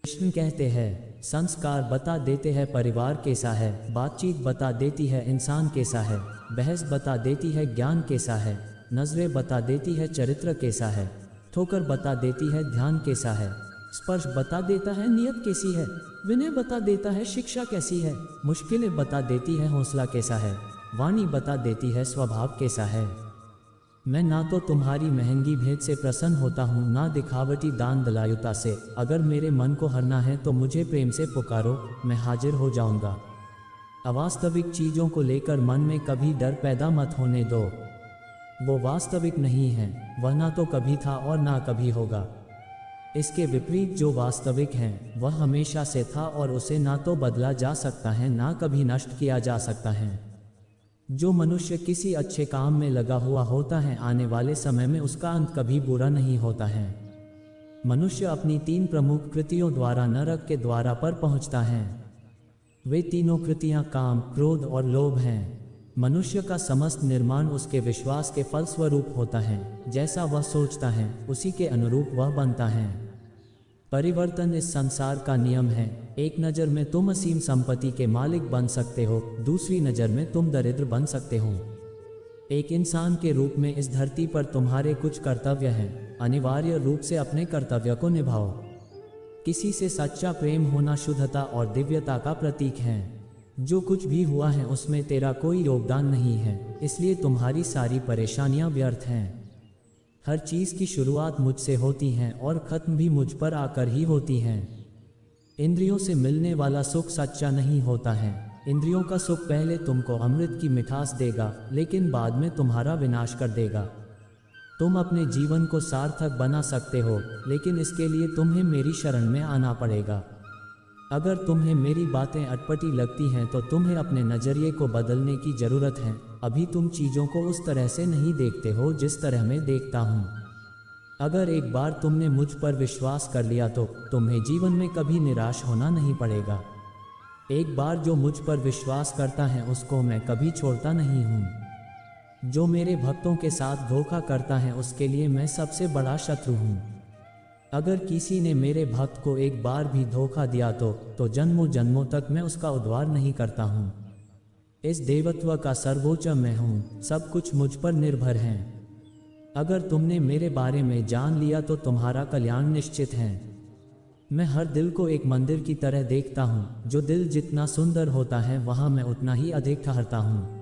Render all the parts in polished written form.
कृष्ण कहते हैं संस्कार बता देते हैं परिवार कैसा है, बातचीत बता देती है इंसान कैसा है, बहस बता देती है ज्ञान कैसा है, नजरें बता देती है चरित्र कैसा है, ठोकर बता देती है ध्यान कैसा है, स्पर्श बता देता है नियत कैसी है, विनय बता देता है शिक्षा कैसी है, मुश्किलें बता देती है हौसला कैसा है, वाणी बता देती है स्वभाव कैसा है। मैं ना तो तुम्हारी महंगी भेंट से प्रसन्न होता हूँ, ना दिखावटी दान दलायुता से। अगर मेरे मन को हरना है तो मुझे प्रेम से पुकारो, मैं हाजिर हो जाऊंगा। अवास्तविक चीज़ों को लेकर मन में कभी डर पैदा मत होने दो, वो वास्तविक नहीं है, वह ना तो कभी था और ना कभी होगा। इसके विपरीत जो वास्तविक है वह हमेशा से था और उसे ना तो बदला जा सकता है ना कभी नष्ट किया जा सकता है। जो मनुष्य किसी अच्छे काम में लगा हुआ होता है, आने वाले समय में उसका अंत कभी बुरा नहीं होता है। मनुष्य अपनी 3 प्रमुख कृतियों द्वारा नरक के द्वारा पर पहुंचता है। वे तीनों कृतियां काम, क्रोध और लोभ हैं। मनुष्य का समस्त निर्माण उसके विश्वास के फलस्वरूप होता है। जैसा वह सोचता है उसी के अनुरूप वह बनता है। परिवर्तन इस संसार का नियम है। एक नज़र में तुम असीम संपत्ति के मालिक बन सकते हो, दूसरी नज़र में तुम दरिद्र बन सकते हो। एक इंसान के रूप में इस धरती पर तुम्हारे कुछ कर्तव्य हैं। अनिवार्य रूप से अपने कर्तव्य को निभाओ। किसी से सच्चा प्रेम होना शुद्धता और दिव्यता का प्रतीक है। जो कुछ भी हुआ है उसमें तेरा कोई योगदान नहीं है, इसलिए तुम्हारी सारी परेशानियां व्यर्थ हैं। हर चीज़ की शुरुआत मुझसे होती है और ख़त्म भी मुझ पर आकर ही होती है। इंद्रियों से मिलने वाला सुख सच्चा नहीं होता है। इंद्रियों का सुख पहले तुमको अमृत की मिठास देगा, लेकिन बाद में तुम्हारा विनाश कर देगा। तुम अपने जीवन को सार्थक बना सकते हो, लेकिन इसके लिए तुम्हें मेरी शरण में आना पड़ेगा। अगर तुम्हें मेरी बातें अटपटी लगती हैं तो तुम्हें अपने नज़रिए को बदलने की ज़रूरत है। अभी तुम चीज़ों को उस तरह से नहीं देखते हो जिस तरह मैं देखता हूँ। अगर एक बार तुमने मुझ पर विश्वास कर लिया तो तुम्हें जीवन में कभी निराश होना नहीं पड़ेगा। एक बार जो मुझ पर विश्वास करता है उसको मैं कभी छोड़ता नहीं हूँ। जो मेरे भक्तों के साथ धोखा करता है उसके लिए मैं सबसे बड़ा शत्रु हूँ। अगर किसी ने मेरे भक्त को एक बार भी धोखा दिया तो जन्मों जन्मों तक मैं उसका उद्धार नहीं करता हूँ। इस देवत्व का सर्वोच्च मैं हूँ, सब कुछ मुझ पर निर्भर है। अगर तुमने मेरे बारे में जान लिया तो तुम्हारा कल्याण निश्चित है। मैं हर दिल को एक मंदिर की तरह देखता हूँ। जो दिल जितना सुंदर होता है वहाँ मैं उतना ही अधिक ठहरता हूँ।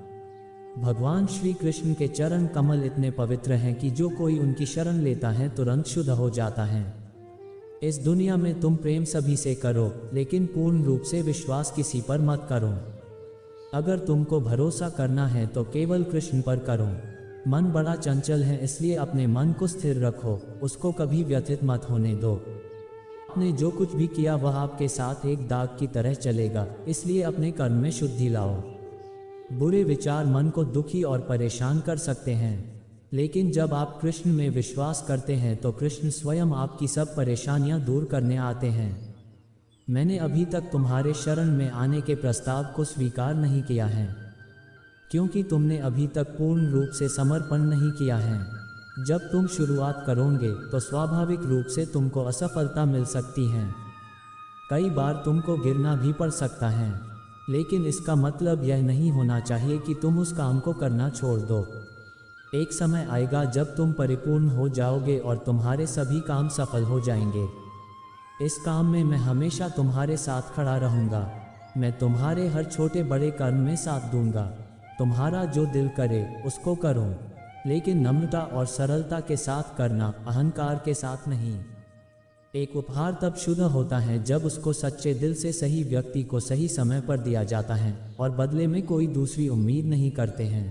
भगवान श्री कृष्ण के चरण कमल इतने पवित्र हैं कि जो कोई उनकी शरण लेता है तुरंत शुद्ध हो जाता है। इस दुनिया में तुम प्रेम सभी से करो, लेकिन पूर्ण रूप से विश्वास किसी पर मत करो। अगर तुमको भरोसा करना है तो केवल कृष्ण पर करो। मन बड़ा चंचल है, इसलिए अपने मन को स्थिर रखो, उसको कभी व्यथित मत होने दो। आपने जो कुछ भी किया वह आपके साथ एक दाग की तरह चलेगा, इसलिए अपने कर्म में शुद्धि लाओ। बुरे विचार मन को दुखी और परेशान कर सकते हैं, लेकिन जब आप कृष्ण में विश्वास करते हैं तो कृष्ण स्वयं आपकी सब परेशानियां दूर करने आते हैं। मैंने अभी तक तुम्हारे शरण में आने के प्रस्ताव को स्वीकार नहीं किया है, क्योंकि तुमने अभी तक पूर्ण रूप से समर्पण नहीं किया है। जब तुम शुरुआत करोगे तो स्वाभाविक रूप से तुमको असफलता मिल सकती है। कई बार तुमको गिरना भी पड़ सकता है, लेकिन इसका मतलब यह नहीं होना चाहिए कि तुम उस काम को करना छोड़ दो। एक समय आएगा जब तुम परिपूर्ण हो जाओगे और तुम्हारे सभी काम सफल हो जाएंगे। इस काम में मैं हमेशा तुम्हारे साथ खड़ा रहूँगा। मैं तुम्हारे हर छोटे बड़े कर्म में साथ दूंगा। तुम्हारा जो दिल करे उसको करो, लेकिन नम्रता और सरलता के साथ करना, अहंकार के साथ नहीं। एक उपहार तब शुद्ध होता है जब उसको सच्चे दिल से सही व्यक्ति को सही समय पर दिया जाता है और बदले में कोई दूसरी उम्मीद नहीं करते हैं।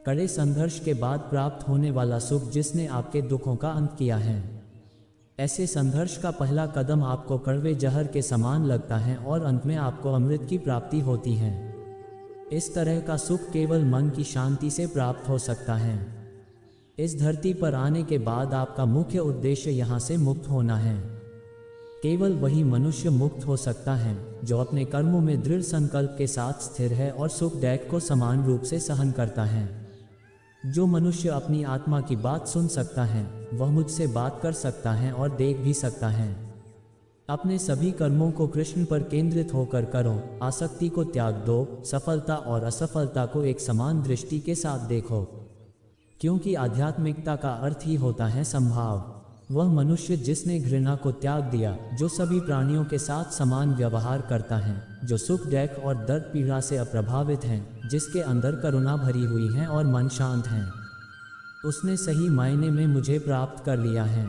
कड़े संघर्ष के बाद प्राप्त होने वाला सुख जिसने आपके दुखों का अंत किया है। ऐसे संघर्ष का पहला कदम आपको कड़वे जहर के समान लगता है और अंत में आपको अमृत की प्राप्ति होती है। इस तरह का सुख केवल मन की शांति से प्राप्त हो सकता है। इस धरती पर आने के बाद आपका मुख्य उद्देश्य यहाँ से मुक्त होना है। केवल वही मनुष्य मुक्त हो सकता है जो अपने कर्मों में दृढ़ संकल्प के साथ स्थिर है और सुख दैख को समान रूप से सहन करता है। जो मनुष्य अपनी आत्मा की बात सुन सकता है वह मुझसे बात कर सकता है और देख भी सकता है। अपने सभी कर्मों को कृष्ण पर केंद्रित होकर करो, आसक्ति को त्याग दो, सफलता और असफलता को एक समान दृष्टि के साथ देखो, क्योंकि आध्यात्मिकता का अर्थ ही होता है संभाव। वह मनुष्य जिसने घृणा को त्याग दिया, जो सभी प्राणियों के साथ समान व्यवहार करता है, जो सुख दुख और दर्द पीड़ा से अप्रभावित है, जिसके अंदर करुणा भरी हुई है और मन शांत है, उसने सही मायने में मुझे प्राप्त कर लिया है।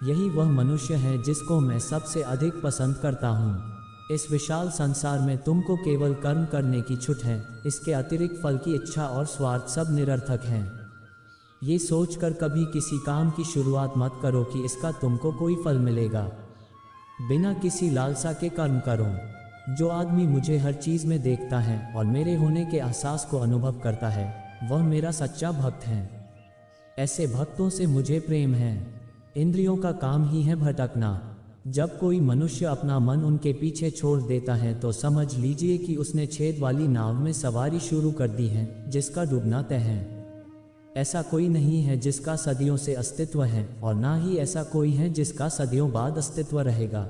यही वह मनुष्य है जिसको मैं सबसे अधिक पसंद करता हूँ। इस विशाल संसार में तुमको केवल कर्म करने की छूट है, इसके अतिरिक्त फल की इच्छा और स्वार्थ सब निरर्थक हैं। ये सोचकर कभी किसी काम की शुरुआत मत करो कि इसका तुमको कोई फल मिलेगा। बिना किसी लालसा के कर्म करो। जो आदमी मुझे हर चीज़ में देखता है और मेरे होने के एहसास को अनुभव करता है, वह मेरा सच्चा भक्त है। ऐसे भक्तों से मुझे प्रेम है। इंद्रियों का काम ही है भटकना। जब कोई मनुष्य अपना मन उनके पीछे छोड़ देता है तो समझ लीजिए कि उसने छेद वाली नाव में सवारी शुरू कर दी है, जिसका डूबना तय है। ऐसा कोई नहीं है जिसका सदियों से अस्तित्व है, और ना ही ऐसा कोई है जिसका सदियों बाद अस्तित्व रहेगा।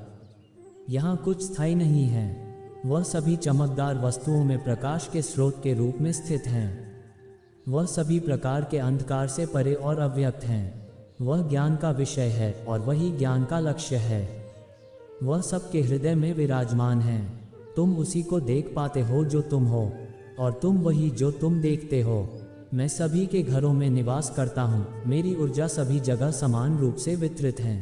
यहाँ कुछ स्थायी नहीं है। वह सभी चमकदार वस्तुओं में प्रकाश के स्रोत के रूप में स्थित हैं। वह सभी प्रकार के अंधकार से परे और अव्यक्त हैं। वह ज्ञान का विषय है और वही ज्ञान का लक्ष्य है। वह सबके हृदय में विराजमान है। तुम उसी को देख पाते हो जो तुम हो, और तुम वही जो तुम देखते हो। मैं सभी के घरों में निवास करता हूँ। मेरी ऊर्जा सभी जगह समान रूप से वितरित है।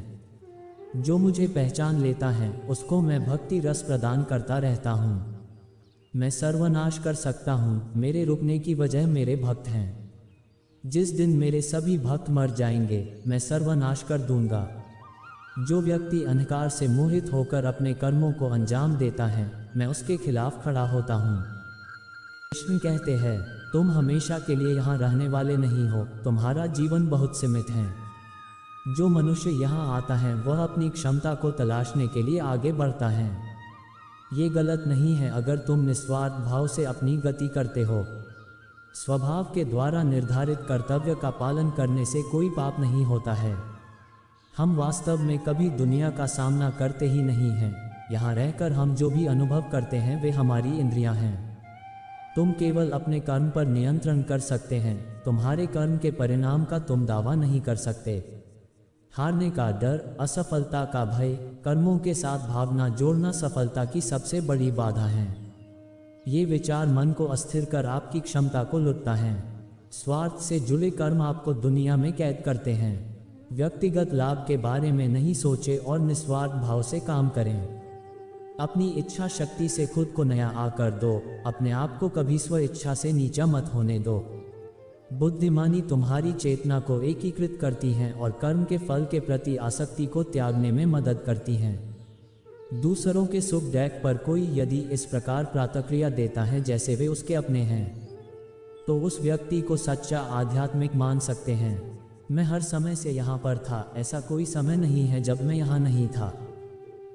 जो मुझे पहचान लेता है उसको मैं भक्ति रस प्रदान करता रहता हूँ। मैं सर्वनाश कर सकता हूँ, मेरे रुकने की वजह मेरे भक्त हैं। जिस दिन मेरे सभी भक्त मर जाएंगे, मैं सर्वनाश कर दूंगा। जो व्यक्ति अंधकार से मोहित होकर अपने कर्मों को अंजाम देता है, मैं उसके खिलाफ खड़ा होता हूँ। कृष्ण कहते हैं, तुम हमेशा के लिए यहाँ रहने वाले नहीं हो, तुम्हारा जीवन बहुत सीमित है। जो मनुष्य यहाँ आता है वह अपनी क्षमता को तलाशने के लिए आगे बढ़ता है। ये गलत नहीं है अगर तुम निस्वार्थ भाव से अपनी गति करते हो। स्वभाव के द्वारा निर्धारित कर्तव्य का पालन करने से कोई पाप नहीं होता है। हम वास्तव में कभी दुनिया का सामना करते ही नहीं हैं। यहाँ रहकर हम जो भी अनुभव करते हैं वे हमारी इंद्रियां हैं। तुम केवल अपने कर्म पर नियंत्रण कर सकते हैं। तुम्हारे कर्म के परिणाम का तुम दावा नहीं कर सकते। हारने का डर, असफलता का भय, कर्मों के साथ भावना जोड़ना सफलता की सबसे बड़ी बाधा है। ये विचार मन को अस्थिर कर आपकी क्षमता को लुटता है। स्वार्थ से जुड़े कर्म आपको दुनिया में कैद करते हैं। व्यक्तिगत लाभ के बारे में नहीं सोचे और निस्वार्थ भाव से काम करें। अपनी इच्छा शक्ति से खुद को नया आकर दो। अपने आप को कभी स्व इच्छा से नीचा मत होने दो। बुद्धिमानी तुम्हारी चेतना को एकीकृत करती है और कर्म के फल के प्रति आसक्ति को त्यागने में मदद करती है। दूसरों के सुख दुख पर कोई यदि इस प्रकार प्रतिक्रिया देता है जैसे वे उसके अपने हैं, तो उस व्यक्ति को सच्चा आध्यात्मिक मान सकते हैं। मैं हर समय से यहाँ पर था, ऐसा कोई समय नहीं है जब मैं यहाँ नहीं था।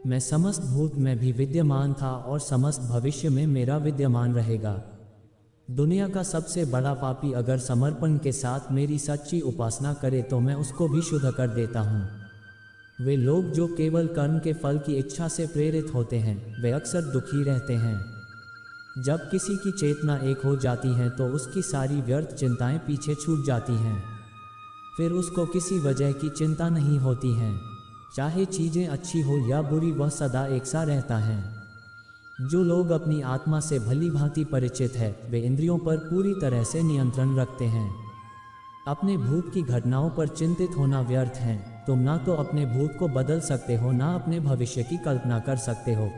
मैं समस्त भूत में भी विद्यमान था और समस्त भविष्य में मेरा विद्यमान रहेगा। दुनिया का सबसे बड़ा पापी अगर समर्पण के साथ मेरी सच्ची उपासना करे तो मैं उसको भी शुद्ध कर देता हूँ। वे लोग जो केवल कर्म के फल की इच्छा से प्रेरित होते हैं, वे अक्सर दुखी रहते हैं। जब किसी की चेतना एक हो जाती है तो उसकी सारी व्यर्थ चिंताएं पीछे छूट जाती हैं। फिर उसको किसी वजह की चिंता नहीं होती है। चाहे चीज़ें अच्छी हो या बुरी, वह सदा एक सा रहता है। जो लोग अपनी आत्मा से भली भांति परिचित है, वे इंद्रियों पर पूरी तरह से नियंत्रण रखते हैं। अपने भूत की घटनाओं पर चिंतित होना व्यर्थ है। तुम ना तो अपने भूत को बदल सकते हो, ना अपने भविष्य की कल्पना कर सकते हो।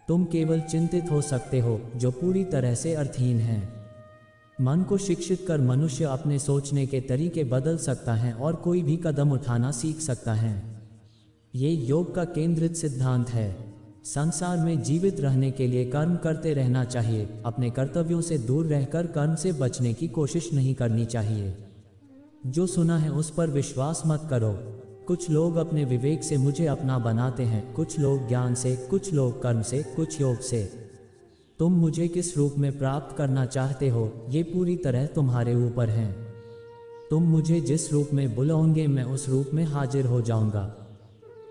तुम केवल चिंतित हो सकते हो, जो पूरी तरह से अर्थहीन है। मन को शिक्षित कर मनुष्य अपने सोचने के तरीके बदल सकता है और कोई भी कदम उठाना सीख सकता है। ये योग का केंद्रित सिद्धांत है। संसार में जीवित रहने के लिए कर्म करते रहना चाहिए। अपने कर्तव्यों से दूर रहकर कर्म से बचने की कोशिश नहीं करनी चाहिए। जो सुना है उस पर विश्वास मत करो। कुछ लोग अपने विवेक से मुझे अपना बनाते हैं, कुछ लोग ज्ञान से, कुछ लोग कर्म से, कुछ योग से। तुम मुझे किस रूप में प्राप्त करना चाहते हो, ये पूरी तरह तुम्हारे ऊपर है। तुम मुझे जिस रूप में बुलाओगे मैं उस रूप में हाजिर हो जाऊंगा।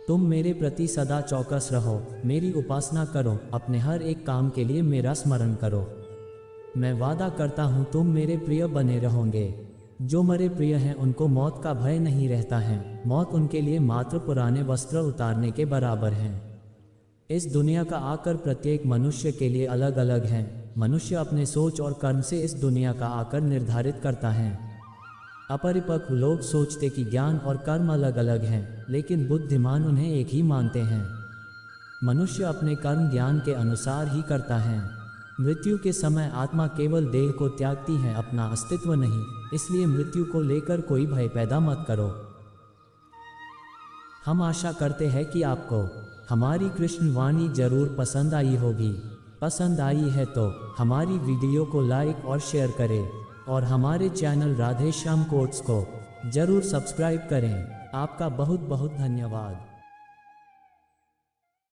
तुम मेरे प्रति सदा चौकस रहो, मेरी उपासना करो, अपने हर एक काम के लिए मेरा स्मरण करो। मैं वादा करता हूँ तुम मेरे प्रिय बने रहोगे। जो मेरे प्रिय हैं उनको मौत का भय नहीं रहता है। मौत उनके लिए मात्र पुराने वस्त्र उतारने के बराबर है। इस दुनिया का आकर प्रत्येक मनुष्य के लिए अलग अलग है। मनुष्य अपने सोच और कर्म से इस दुनिया का आकर निर्धारित करता है। अपरिपक्व लोग सोचते कि ज्ञान और कर्म अलग अलग हैं, लेकिन बुद्धिमान उन्हें एक ही मानते हैं। मनुष्य अपने कर्म ज्ञान के अनुसार ही करता है। मृत्यु के समय आत्मा केवल देह को त्यागती है, अपना अस्तित्व नहीं। इसलिए मृत्यु को लेकर कोई भय पैदा मत करो। हम आशा करते हैं कि आपको हमारी कृष्ण वाणी जरूर पसंद आई होगी। पसंद आई है तो हमारी वीडियो को लाइक और शेयर करें और हमारे चैनल राधे श्याम कोट्स को जरूर सब्सक्राइब करें। आपका बहुत बहुत धन्यवाद।